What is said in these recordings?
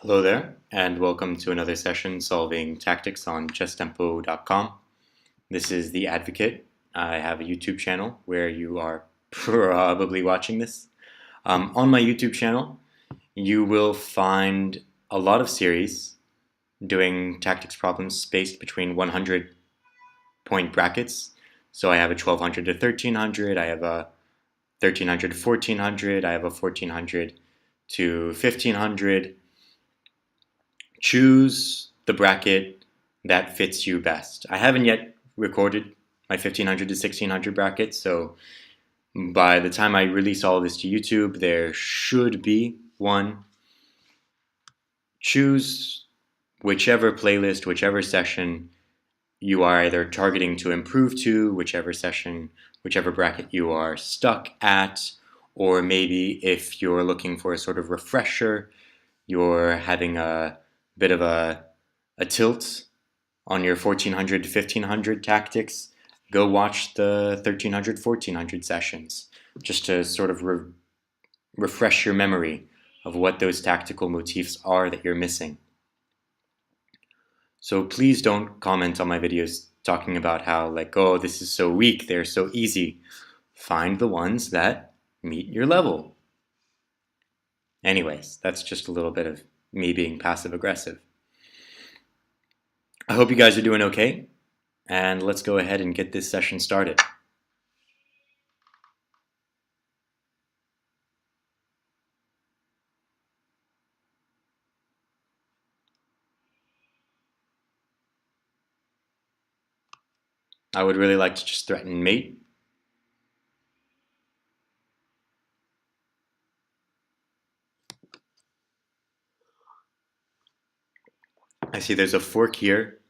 Hello there, and welcome to another session solving tactics on chesstempo.com. This is The Advocate. I have a YouTube channel where you are probably watching this. On my YouTube channel, you will find a lot of series doing tactics problems spaced between 100 point brackets. So I have a 1200 to 1300, I have a 1300 to 1400, I have a 1400 to 1500. Choose the bracket that fits you best. I haven't yet recorded my 1500 to 1600 bracket, so by the time I release all of this to YouTube, there should be one. Choose whichever playlist, whichever session you are either targeting to improve to, whichever session, whichever bracket you are stuck at, or maybe if you're looking for a sort of refresher, you're having a bit of a tilt on your 1400 to 1500 tactics, go watch the 1300, 1400 sessions just to sort of refresh your memory of what those tactical motifs are that you're missing. So please don't comment on my videos talking about how, like, oh, this is so weak, they're so easy. Find the ones that meet your level. Anyways, that's just a little bit of me being passive-aggressive. I hope you guys are doing okay, and let's go ahead and get this session started. I would really like to just threaten mate. I see there's a fork here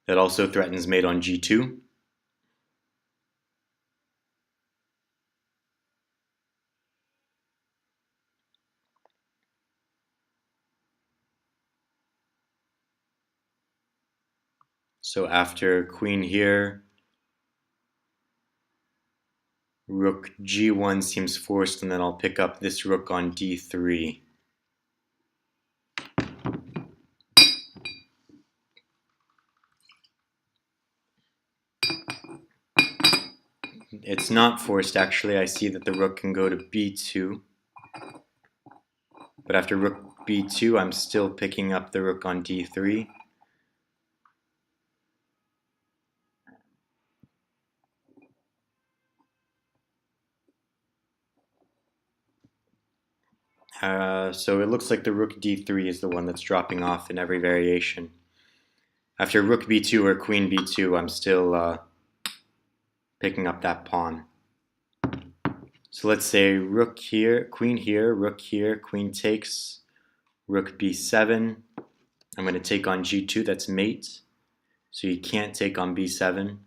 that also threatens mate on g2. So after queen here, rook g1 seems forced, and then I'll pick up this rook on d3. It's not forced, actually. I see that the rook can go to b2. But after rook b2, I'm still picking up the rook on d3. So it looks like the rook d3 is the one that's dropping off in every variation. After rook b2 or queen b2, I'm still picking up that pawn. So let's say rook here, queen takes, rook b7. I'm going to take on g2, that's mate. So you can't take on b7.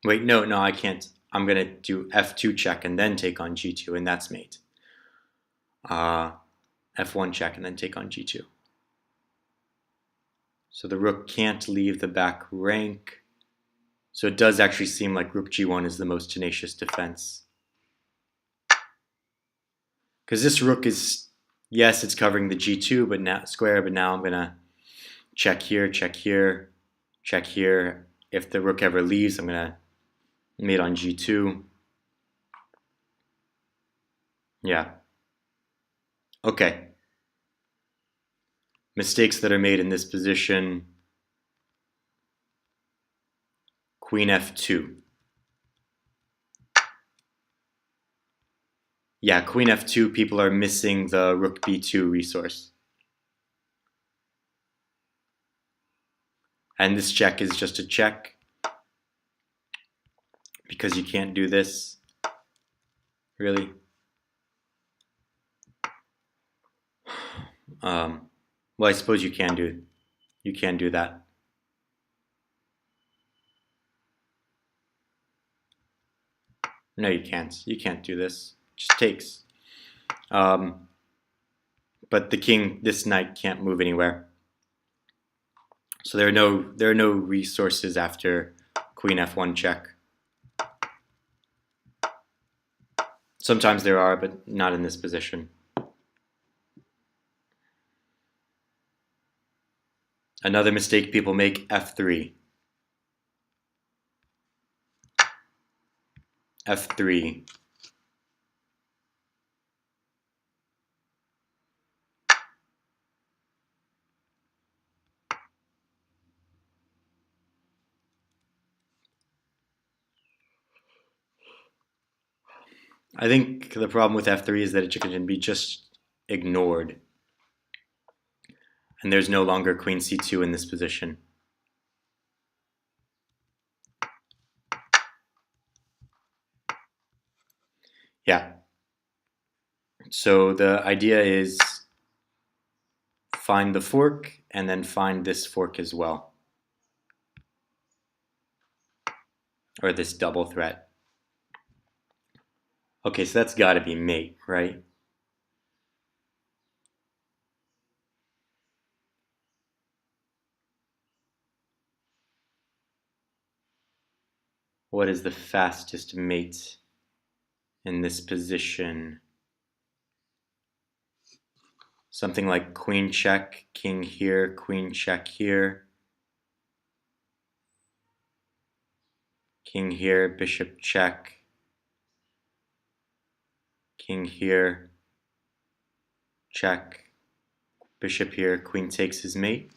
Wait, no, I can't. I'm going to do f2 check and then take on g2, and that's mate. F1 check and then take on g2. So the rook can't leave the back rank. So it does actually seem like rook g1 is the most tenacious defense. Because this rook is, yes, it's covering the g2 but now square, but now I'm going to check here, check here, check here. If the rook ever leaves, I'm going to mate on g2. Yeah. Okay. Mistakes that are made in this position. Queen f2. Yeah, queen f2, people are missing the rook b2 resource. And this check is just a check, because you can't do this, really. Well, I suppose you can do that. No, you can't. You can't do this. It just takes. But the king, this knight can't move anywhere. So there are no resources after queen f1 check. Sometimes there are, but not in this position. Another mistake people make, f3. f3. I think the problem with f3 is that it can be just ignored. And there's no longer queen c2 in this position. Yeah. So the idea is find the fork and then find this fork as well. Or this double threat. Okay, so that's got to be mate, right? What is the fastest mate in this position? Something like queen check, king here, queen check here, king here, bishop check, king here, check, bishop here, queen takes his mate.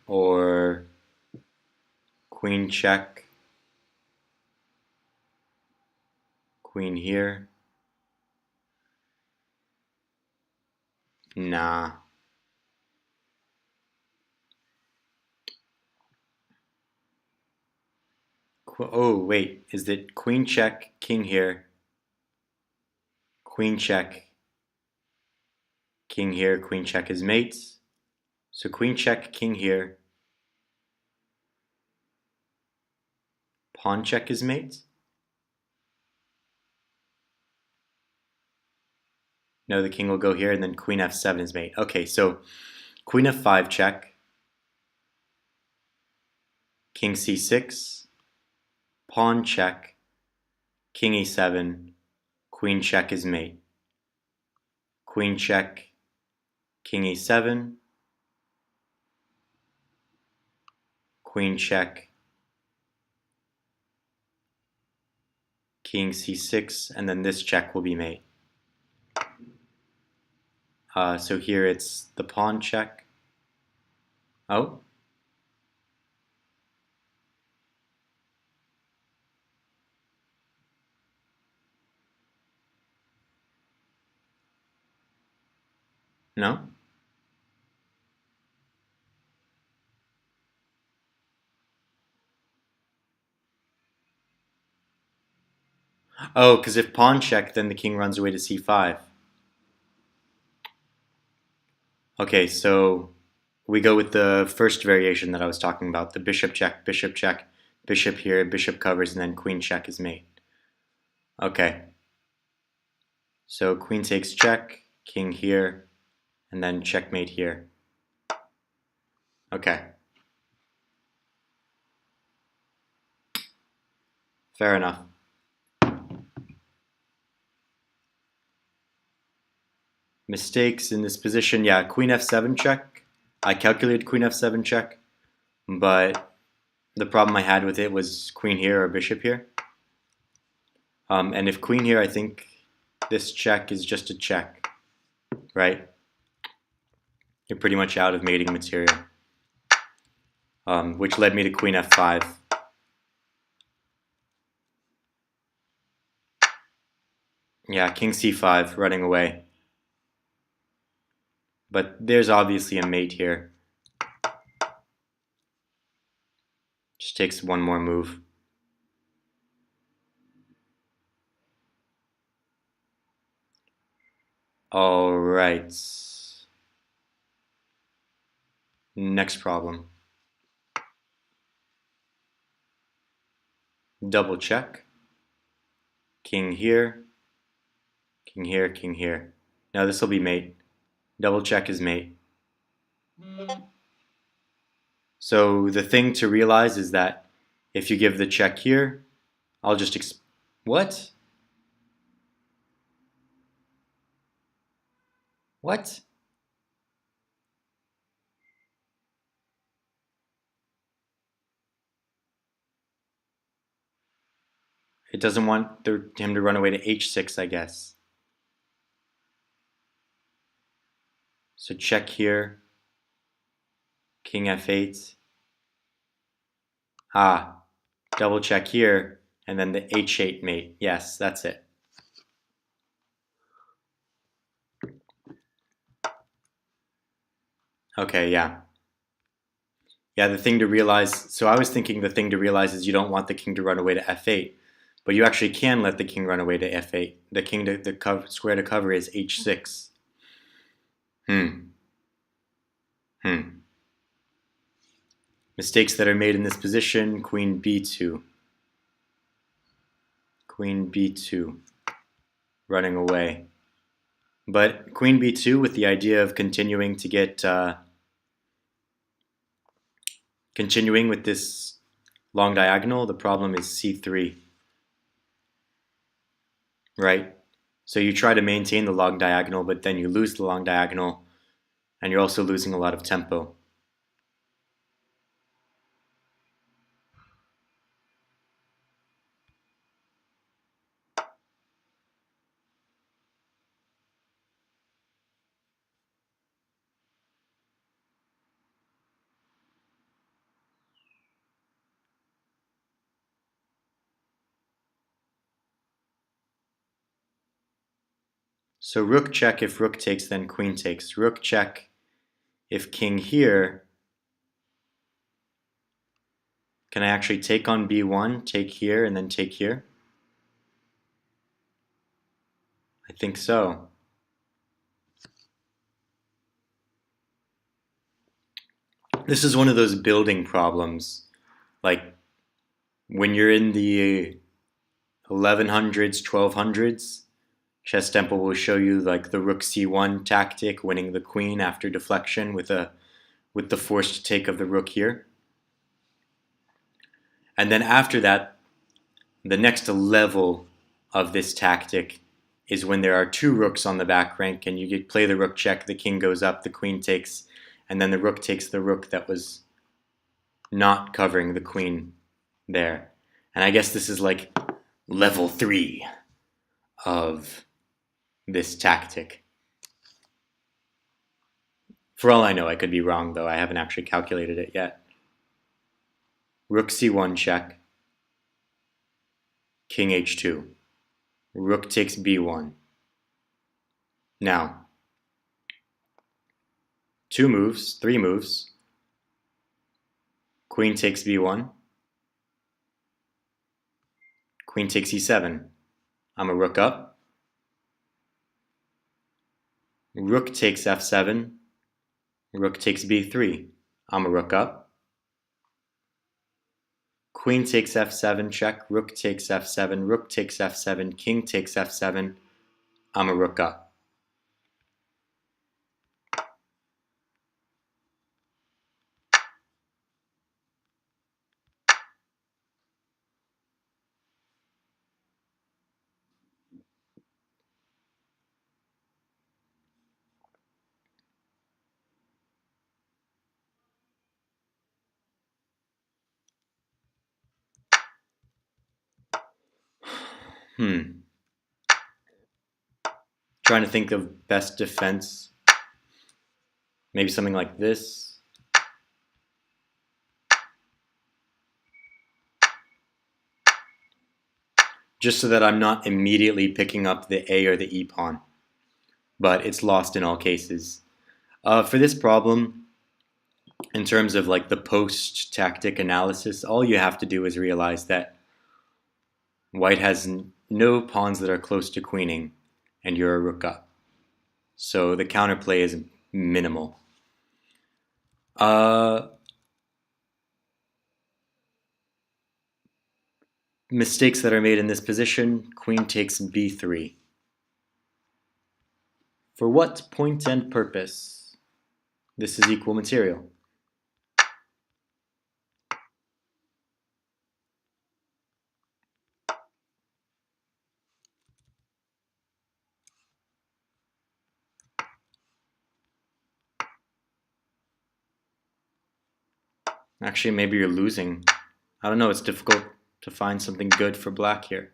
Or queen check, queen here. Nah. Oh, wait. Is it queen check, king here, queen check, king here, queen check is mates? So queen check, king here, pawn check is mates? No, the king will go here, and then queen f7 is mate. Okay, so queen f5 check, king c6, pawn check, king e7, queen check is mate. Queen check, king e7, queen check, king c6, and then this check will be mate. So here it's the pawn check. Oh. No? Oh, because if pawn check, then the king runs away to c5. Okay, so we go with the first variation that I was talking about, the bishop check, bishop here, bishop covers, and then queen check is mate. Okay. So queen takes check, king here, and then checkmate here. Okay. Fair enough. Mistakes in this position, yeah, queen f7 check. I calculated queen f7 check, but the problem I had with it was queen here or bishop here. And if queen here, I think this check is just a check, right? You're pretty much out of mating material, which led me to queen f5. Yeah, king c5, running away. But there's obviously a mate here. Just takes one more move. All right. Next problem. Double check. King here. King here, king here. Now this will be mate. Double check is mate. So the thing to realize is that if you give the check here, I'll just what? What? It doesn't want him to run away to h6, I guess. So check here. King f8. Ah, double check here, and then the h8 mate. Yes, that's it. Okay, yeah. Yeah, the thing to realize, so I was thinking the thing to realize is you don't want the king to run away to f8, but you actually can let the king run away to f8. The king to the square to cover is h6. Hmm. Mistakes that are made in this position, queen b2. Queen b2, running away. But queen b2 with the idea of continuing to get, continuing with this long diagonal, the problem is c3, right? So you try to maintain the long diagonal, but then you lose the long diagonal, and you're also losing a lot of tempo. So rook check, if rook takes, then queen takes. Rook check, if king here, can I actually take on b1, take here, and then take here? I think so. This is one of those building problems. Like when you're in the 1100s, 1200s, Chess Temple will show you like the rook c1 tactic, winning the queen after deflection with the forced take of the rook here. And then after that, the next level of this tactic is when there are two rooks on the back rank and you play the rook check, the king goes up, the queen takes, and then the rook takes the rook that was not covering the queen there. And I guess this is like level 3 of this tactic. For all I know, I could be wrong, though. I haven't actually calculated it yet. Rook c1 check. King h2. Rook takes b1. Now, 2 moves, 3 moves. Queen takes b1. Queen takes e7. I'm a rook up. Rook takes f7. Rook takes b3. I'm a rook up. Queen takes f7 check. Rook takes f7. Rook takes f7. King takes f7. I'm a rook up. Trying to think of best defense. Maybe something like this. Just so that I'm not immediately picking up the A or the E pawn. But it's lost in all cases. For this problem, in terms of like the post-tactic analysis, all you have to do is realize that white has no pawns that are close to queening, and you're a rook up. So the counterplay is minimal. Mistakes that are made in this position, queen takes b3. For what point and purpose? This is equal material. Actually, maybe you're losing. I don't know, it's difficult to find something good for black here.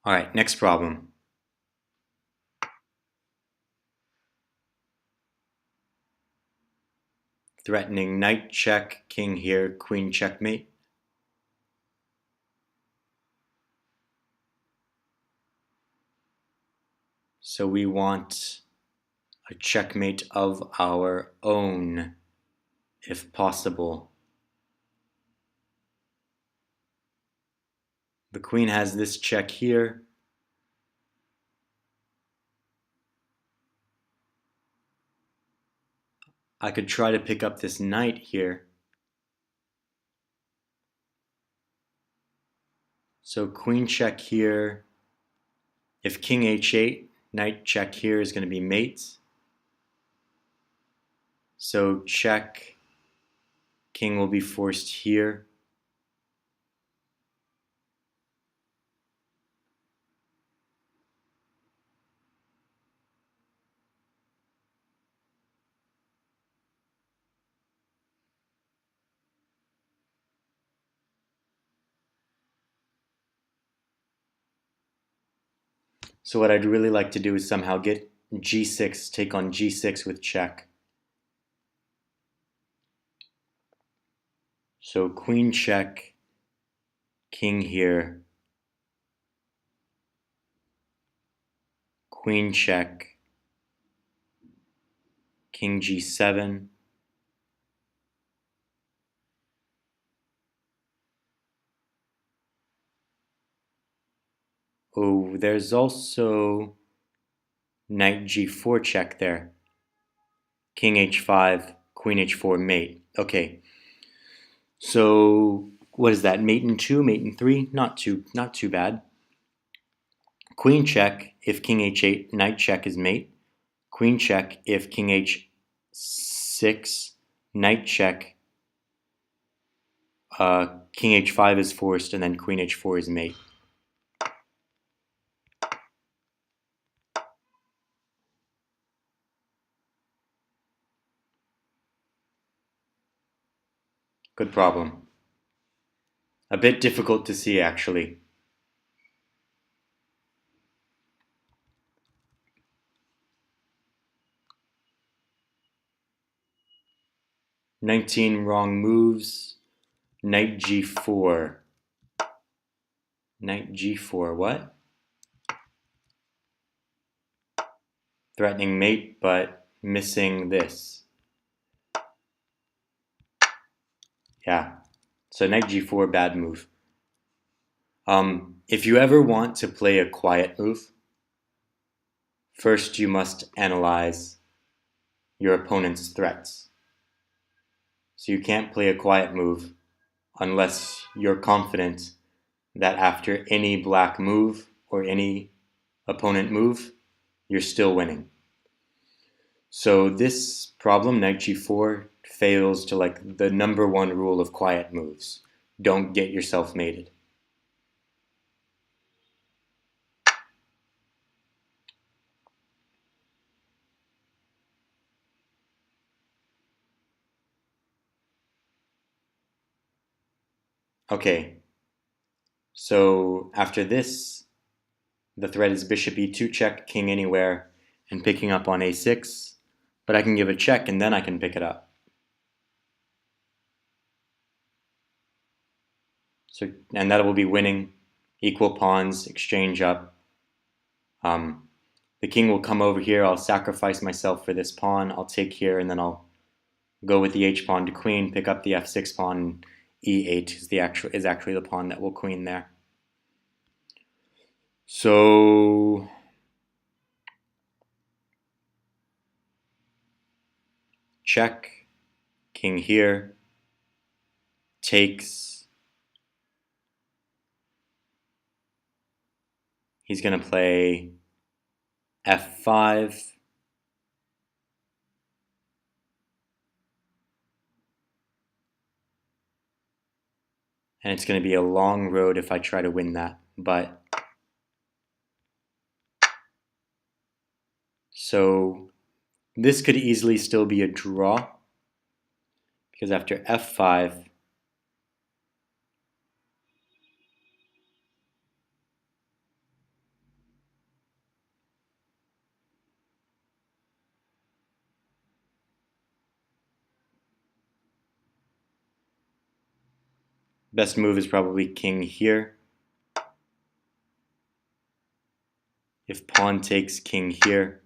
Alright, next problem. Threatening knight check, king here, queen checkmate. So we want a checkmate of our own, if possible. The queen has this check here. I could try to pick up this knight here. So queen check here. If king h8, knight check here is going to be mate. So check, king will be forced here. So what I'd really like to do is somehow get g6, take on g6 with check. So queen check, king here, queen check, king g7. Oh, there's also knight g4 check there. King h5, queen h4 mate. Okay. So what is that? Mate in 2, mate in 3? Not too bad. Queen check if king h8, knight check is mate. Queen check if king h6, knight check, king h5 is forced, and then queen h4 is mate. Good problem. A bit difficult to see, actually. "19 wrong moves. Knight g4. Knight g4, what? Threatening mate, but missing this. Yeah. So knight g4, bad move. If you ever want to play a quiet move, first you must analyze your opponent's threats. So you can't play a quiet move unless you're confident that after any black move or any opponent move, you're still winning. So this problem, knight g4, fails to like the number one rule of quiet moves. Don't get yourself mated. Okay, so after this, the threat is bishop e2 check, king anywhere, and picking up on a6, but I can give a check and then I can pick it up. So, and that will be winning, equal pawns, exchange up. The king will come over here, I'll sacrifice myself for this pawn, I'll take here, and then I'll go with the h pawn to queen, pick up the f6 pawn, e8 is actually the pawn that will queen there. So check, king here, takes. He's going to play f5. And it's going to be a long road if I try to win that. But so this could easily still be a draw, because after f5, best move is probably king here. If pawn takes king here,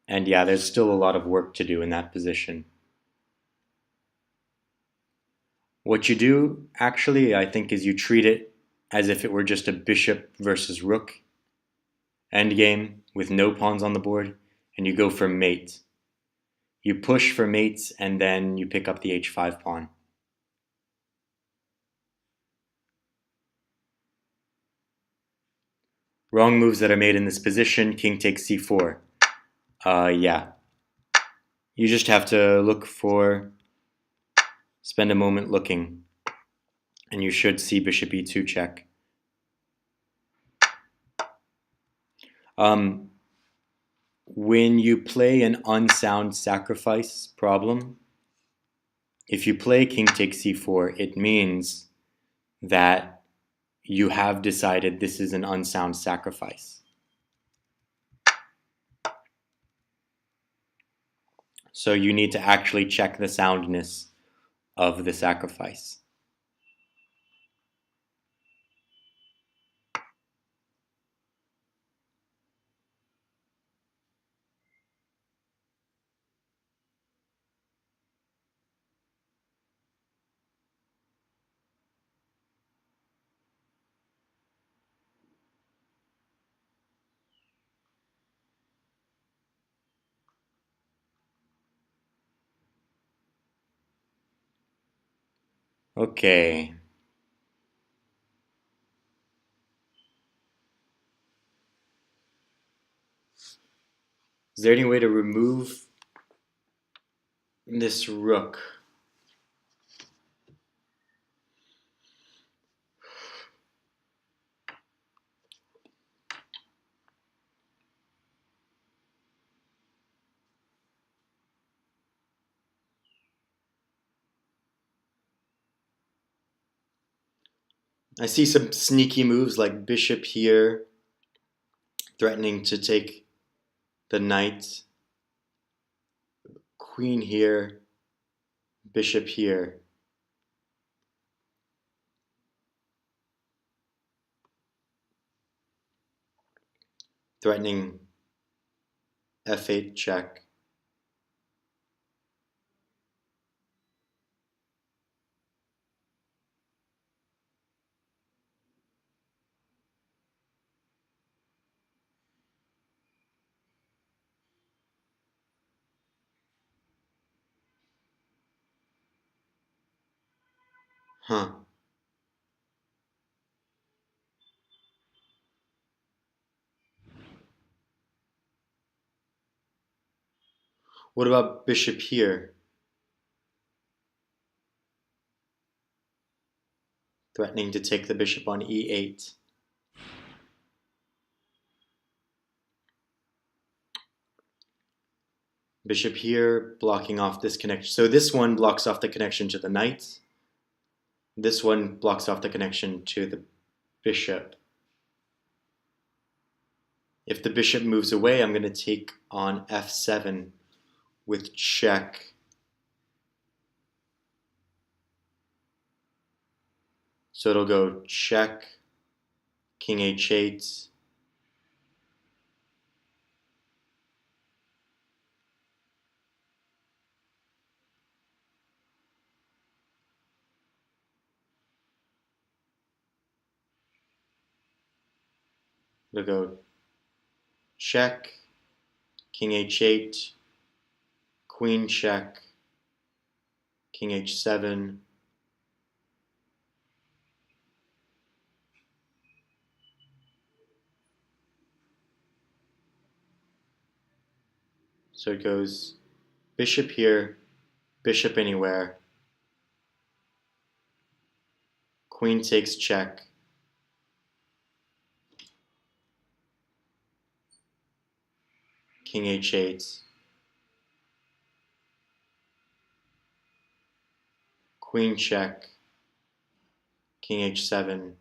and yeah, there's still a lot of work to do in that position. What you do, actually, I think, is you treat it as if it were just a bishop versus rook endgame with no pawns on the board, and you go for mate. You push for mates, and then you pick up the h5 pawn. Wrong moves that are made in this position, king takes c4. Yeah. You just have to spend a moment looking, and you should see bishop e2 check. When you play an unsound sacrifice problem, if you play king takes c4, it means that you have decided this is an unsound sacrifice. So you need to actually check the soundness of the sacrifice. Okay. Is there any way to remove this rook? I see some sneaky moves like bishop here, threatening to take the knight, queen here, bishop here. Threatening f8 check. Huh. What about bishop here? Threatening to take the bishop on e8. Bishop here, blocking off this connection. So this one blocks off the connection to the knight. This one blocks off the connection to the bishop. If the bishop moves away, I'm going to take on f7 with check. So it'll go check, king h8. It'll go check, king h8, queen check, king h7. So it goes bishop here, bishop anywhere, queen takes check, king h8, queen check, king h7,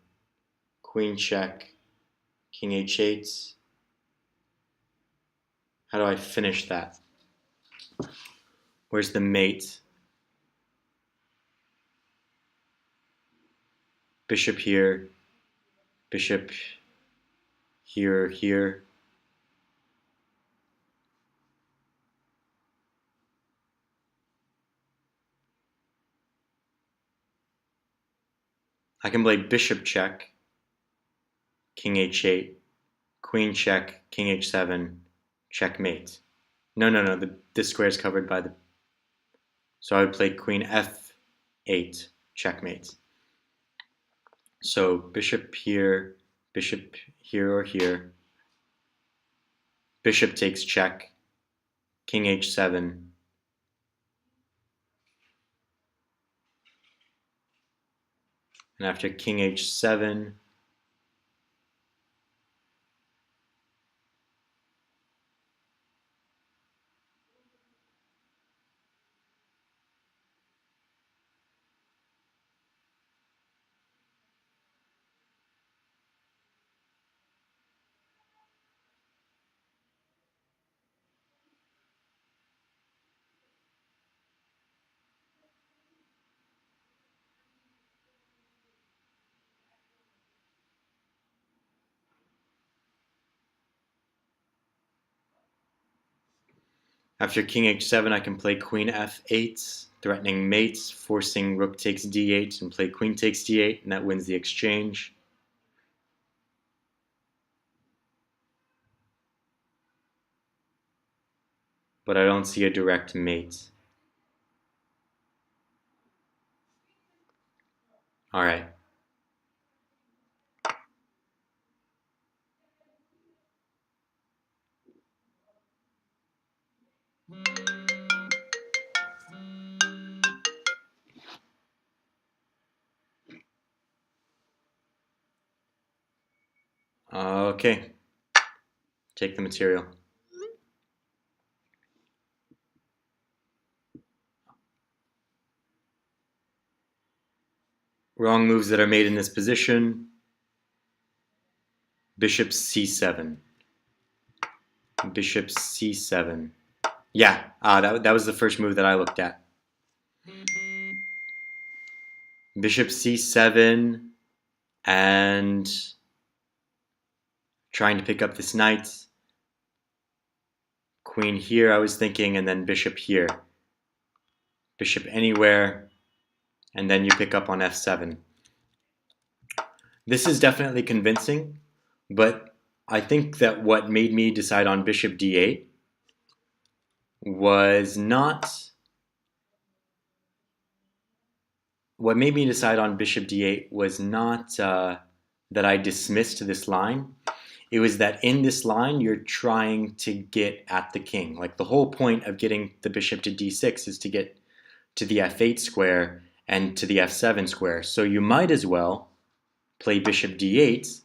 queen check, king h8. How do I finish that? Where's the mate? Bishop here, bishop here, here. I can play bishop check, king h8, queen check, king h7, checkmate. No, this square is covered by the... So I would play queen f8, checkmate. So bishop here or here. Bishop takes check, king h7. And after king h7, after king h7, I can play queen f8, threatening mates, forcing rook takes d8 and play queen takes d8, and that wins the exchange. But I don't see a direct mate. All right. Okay. Take the material. Wrong moves that are made in this position. Bishop c7. Bishop c7. Yeah, that was the first move that I looked at. Bishop c7 and trying to pick up this knight. Queen here, I was thinking, and then bishop here. Bishop anywhere, and then you pick up on f7. This is definitely convincing, but I think that what made me decide on bishop d8 was not... What made me decide on bishop d8 was not that I dismissed this line. It was that in this line, you're trying to get at the king. Like, the whole point of getting the bishop to d6 is to get to the f8 square and to the f7 square. So you might as well play bishop d8,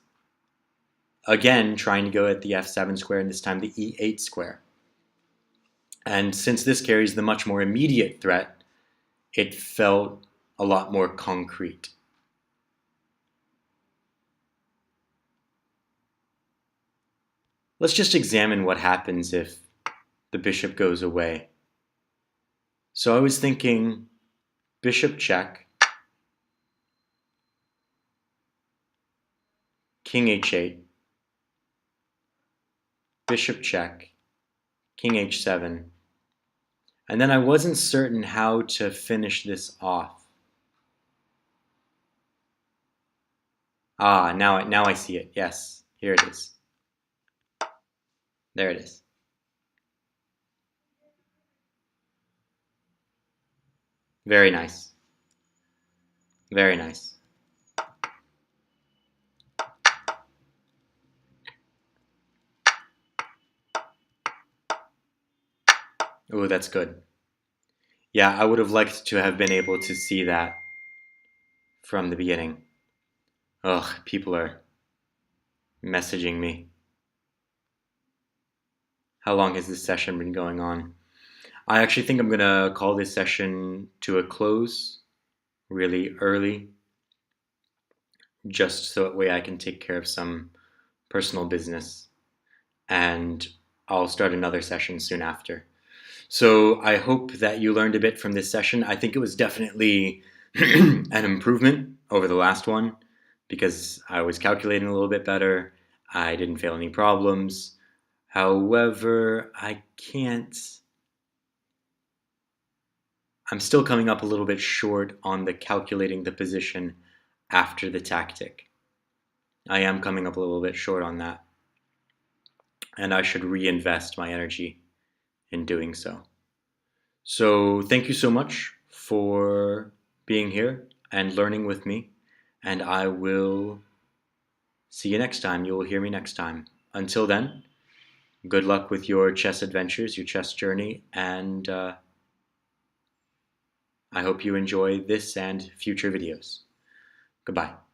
again, trying to go at the f7 square, and this time the e8 square. And since this carries the much more immediate threat, it felt a lot more concrete. Let's just examine what happens if the bishop goes away. So I was thinking bishop check, king h8, bishop check, king h7, and then I wasn't certain how to finish this off. Ah, now I see it. Yes, here it is. There it is. Very nice. Very nice. Oh, that's good. Yeah, I would have liked to have been able to see that from the beginning. Ugh, people are messaging me. How long has this session been going on? I actually think I'm going to call this session to a close really early, just so that way I can take care of some personal business, and I'll start another session soon after. So I hope that you learned a bit from this session. I think it was definitely an improvement over the last one because I was calculating a little bit better. I didn't fail any problems. However, I'm still coming up a little bit short on the calculating the position after the tactic. I am coming up a little bit short on that, and I should reinvest my energy in doing so. So thank you so much for being here and learning with me, and I will see you next time. You will hear me next time. Until then, good luck with your chess adventures, your chess journey, and I hope you enjoy this and future videos. Goodbye.